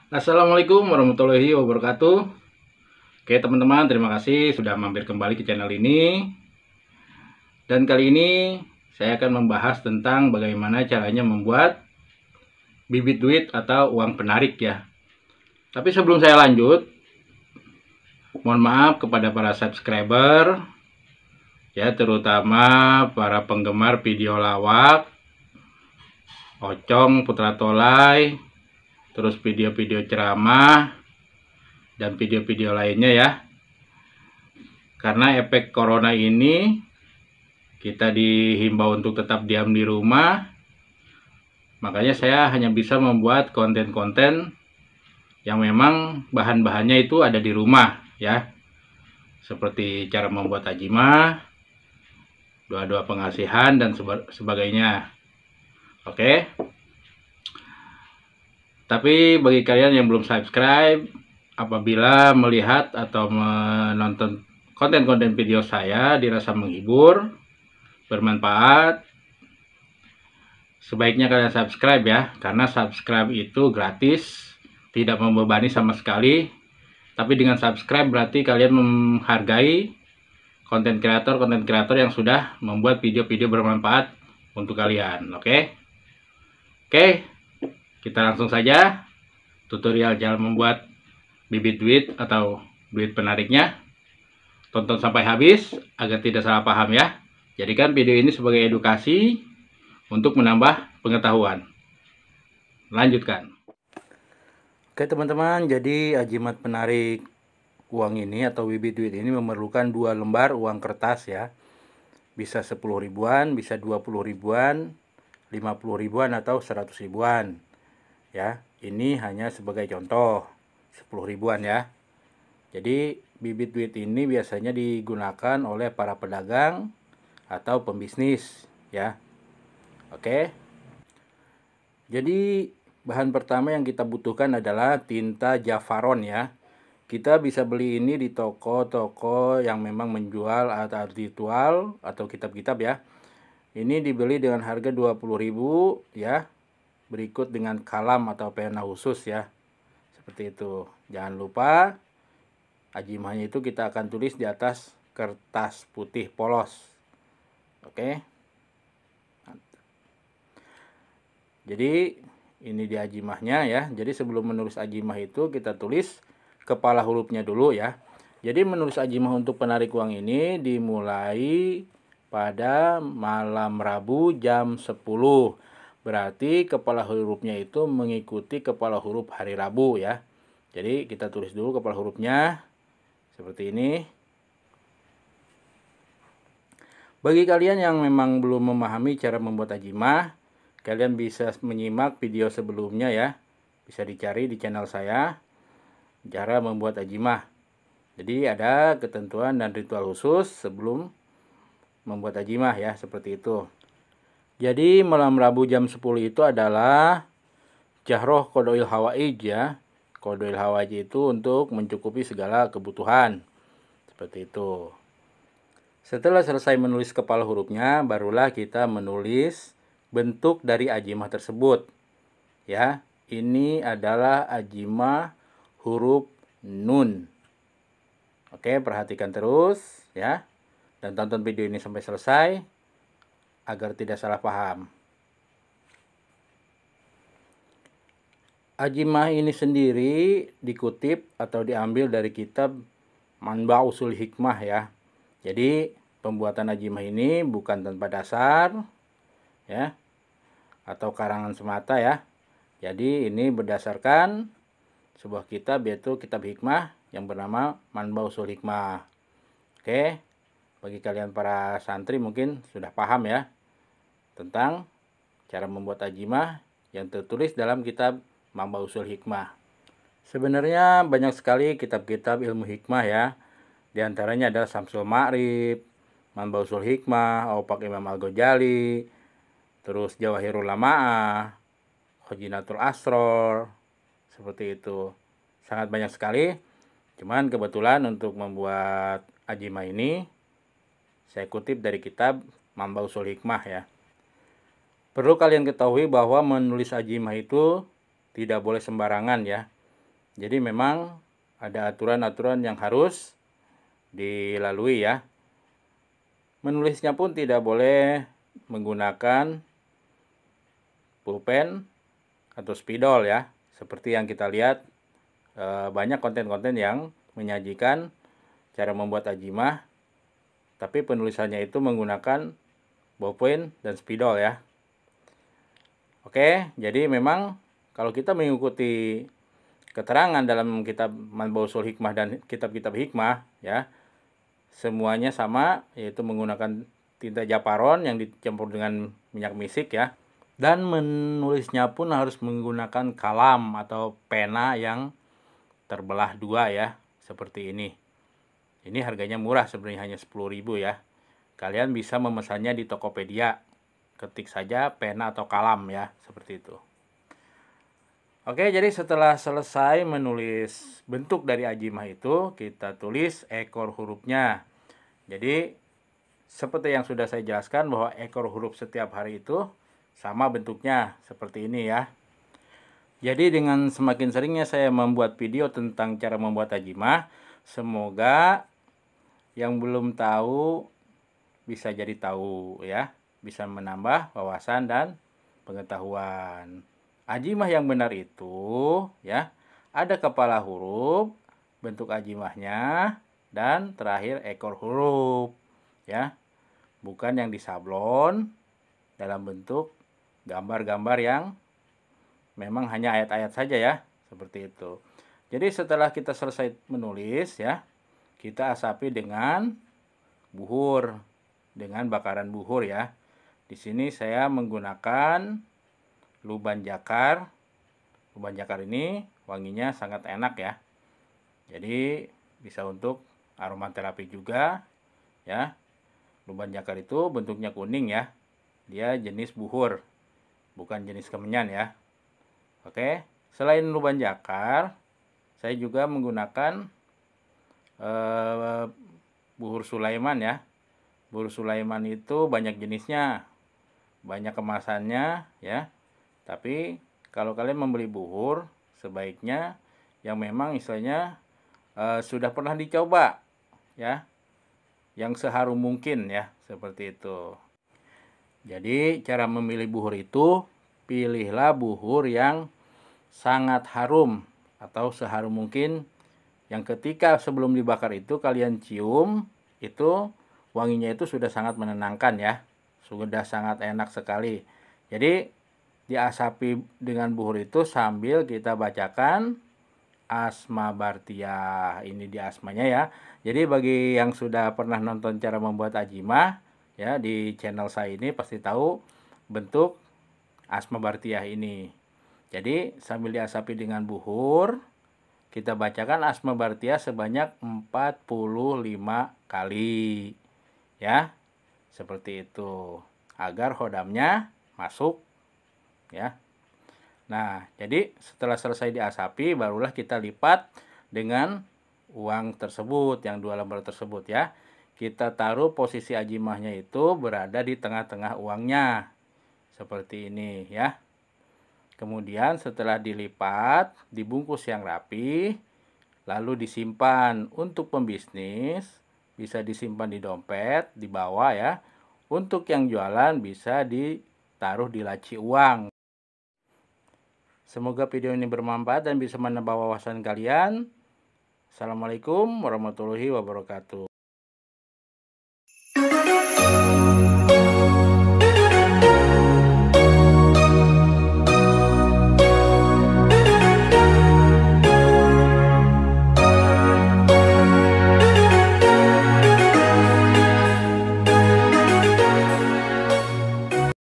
Assalamualaikum warahmatullahi wabarakatuh. Oke teman-teman, terima kasih sudah mampir kembali ke channel ini. Dan kali ini saya akan membahas tentang bagaimana caranya membuat bibit duit atau uang penarik ya. Tapi sebelum saya lanjut, mohon maaf kepada para subscriber ya, terutama para penggemar video lawak, Ocong, Putra Tolai, terus video-video ceramah dan video-video lainnya ya. Karena efek corona ini kita dihimbau untuk tetap diam di rumah, makanya saya hanya bisa membuat konten-konten yang memang bahan-bahannya itu ada di rumah ya, seperti cara membuat tajimah, doa-doa pengasihan dan sebagainya. Oke, tapi bagi kalian yang belum subscribe, apabila melihat atau menonton konten-konten video saya dirasa menghibur, bermanfaat, sebaiknya kalian subscribe ya, karena subscribe itu gratis, tidak membebani sama sekali. Tapi dengan subscribe berarti kalian menghargai konten kreator yang sudah membuat video-video bermanfaat untuk kalian. Oke, kita langsung saja tutorial cara membuat bibit duit atau duit penariknya. Tonton sampai habis agar tidak salah paham ya. Jadikan video ini sebagai edukasi untuk menambah pengetahuan. Lanjutkan. Oke teman-teman, jadi ajimat penarik uang ini atau bibit duit ini memerlukan 2 lembar uang kertas ya. Bisa 10 ribuan, bisa 20 ribuan, 50 ribuan atau 100 ribuan. Ya, ini hanya sebagai contoh 10 ribuan ya. Jadi bibit duit ini biasanya digunakan oleh para pedagang atau pembisnis ya. Oke. Jadi bahan pertama yang kita butuhkan adalah tinta Javaron ya. Kita bisa beli ini di toko-toko yang memang menjual atau ritual atau kitab-kitab ya. Ini dibeli dengan harga 20.000 ya. Berikut dengan kalam atau pena khusus ya. Seperti itu. Jangan lupa ajimahnya itu kita akan tulis di atas kertas putih polos. Oke. Jadi ini di ajimahnya ya. Jadi sebelum menulis ajimah itu kita tulis kepala hurufnya dulu ya. Jadi menulis ajimah untuk penarik uang ini dimulai pada malam Rabu jam 10. Berarti kepala hurufnya itu mengikuti kepala huruf hari Rabu ya. Jadi kita tulis dulu kepala hurufnya seperti ini. Bagi kalian yang memang belum memahami cara membuat ajimah, kalian bisa menyimak video sebelumnya ya. Bisa dicari di channel saya, cara membuat ajimah. Jadi ada ketentuan dan ritual khusus sebelum membuat ajimah ya, seperti itu. Jadi malam Rabu jam 10 itu adalah Jahroh Qodoil Hawaij ya. Qodoil Hawaij itu untuk mencukupi segala kebutuhan. Seperti itu. Setelah selesai menulis kepala hurufnya, barulah kita menulis bentuk dari ajimah tersebut. Ya, ini adalah ajimah huruf nun. Oke, perhatikan terus ya. Dan tonton video ini sampai selesai agar tidak salah paham. Ajimah ini sendiri dikutip atau diambil dari kitab Manba Usul Hikmah ya. Jadi pembuatan ajimah ini bukan tanpa dasar ya, atau karangan semata ya. Jadi ini berdasarkan sebuah kitab, yaitu kitab hikmah yang bernama Manba Usul Hikmah. Oke, bagi kalian para santri mungkin sudah paham ya tentang cara membuat ajimah yang tertulis dalam kitab Manba Usul Hikmah. Sebenarnya banyak sekali kitab-kitab ilmu hikmah ya. Di antaranya adalah Syamsul Ma'rif, Manba Usul Hikmah, Aupak Imam Al-Ghazali, terus Jawahirul Lama'ah, Khojinatul Asror, seperti itu. Sangat banyak sekali. Cuman kebetulan untuk membuat ajimah ini saya kutip dari kitab Manba Usul Hikmah ya. Perlu kalian ketahui bahwa menulis ajimah itu tidak boleh sembarangan ya. Jadi memang ada aturan-aturan yang harus dilalui ya. Menulisnya pun tidak boleh menggunakan pulpen atau spidol ya. Seperti yang kita lihat banyak konten-konten yang menyajikan cara membuat ajimah, tapi penulisannya itu menggunakan ballpoint dan spidol ya. Oke, jadi memang kalau kita mengikuti keterangan dalam kitab Manbaul Ushul Hikmah dan kitab-kitab hikmah ya, semuanya sama, yaitu menggunakan tinta japaron yang dicampur dengan minyak misik ya. Dan menulisnya pun harus menggunakan kalam atau pena yang terbelah dua ya, seperti ini. Ini harganya murah, sebenarnya hanya 10.000 ya. Kalian bisa memesannya di Tokopedia. Ketik saja pena atau kalam ya, seperti itu. Oke, jadi setelah selesai menulis bentuk dari ajimah itu, kita tulis ekor hurufnya. Jadi seperti yang sudah saya jelaskan bahwa ekor huruf setiap hari itu sama bentuknya seperti ini ya. Jadi dengan semakin seringnya saya membuat video tentang cara membuat ajimah, semoga yang belum tahu bisa jadi tahu ya, bisa menambah wawasan dan pengetahuan. Ajimah yang benar itu ya, ada kepala huruf, bentuk ajimahnya, dan terakhir ekor huruf ya. Bukan yang disablon dalam bentuk gambar-gambar yang memang hanya ayat-ayat saja ya, seperti itu. Jadi setelah kita selesai menulis ya, kita asapi dengan buhur, dengan bakaran buhur ya. Di sini saya menggunakan luban jakar. Luban jakar ini wanginya sangat enak ya. Jadi bisa untuk aromaterapi juga ya. Luban jakar itu bentuknya kuning ya. Dia jenis buhur, bukan jenis kemenyan ya. Oke, selain luban jakar, saya juga menggunakan buhur Sulaiman ya. Buhur Sulaiman itu banyak jenisnya, banyak kemasannya ya. Tapi kalau kalian membeli buhur, sebaiknya yang memang istilahnya sudah pernah dicoba ya, yang seharum mungkin ya, seperti itu. Jadi cara memilih buhur itu, pilihlah buhur yang sangat harum atau seharum mungkin, yang ketika sebelum dibakar itu kalian cium, itu wanginya itu sudah sangat menenangkan ya, sudah sangat enak sekali. Jadi diasapi dengan buhur itu sambil kita bacakan Asma Bartiah. Ini di asmanya ya. Jadi bagi yang sudah pernah nonton cara membuat ajimah ya di channel saya ini pasti tahu bentuk Asma Bartiah ini. Jadi sambil diasapi dengan buhur, kita bacakan Asma Bartiah sebanyak 45 kali. Ya. Seperti itu. Agar hodamnya masuk ya. Nah, jadi setelah selesai diasapi barulah kita lipat dengan uang tersebut, yang 2 lembar tersebut ya. Kita taruh posisi ajimahnya itu berada di tengah-tengah uangnya. Seperti ini ya. Kemudian setelah dilipat, dibungkus yang rapi, lalu disimpan. Untuk pembisnis bisa disimpan di dompet, di bawah ya. Untuk yang jualan bisa ditaruh di laci uang. Semoga video ini bermanfaat dan bisa menambah wawasan kalian. Assalamualaikum warahmatullahi wabarakatuh.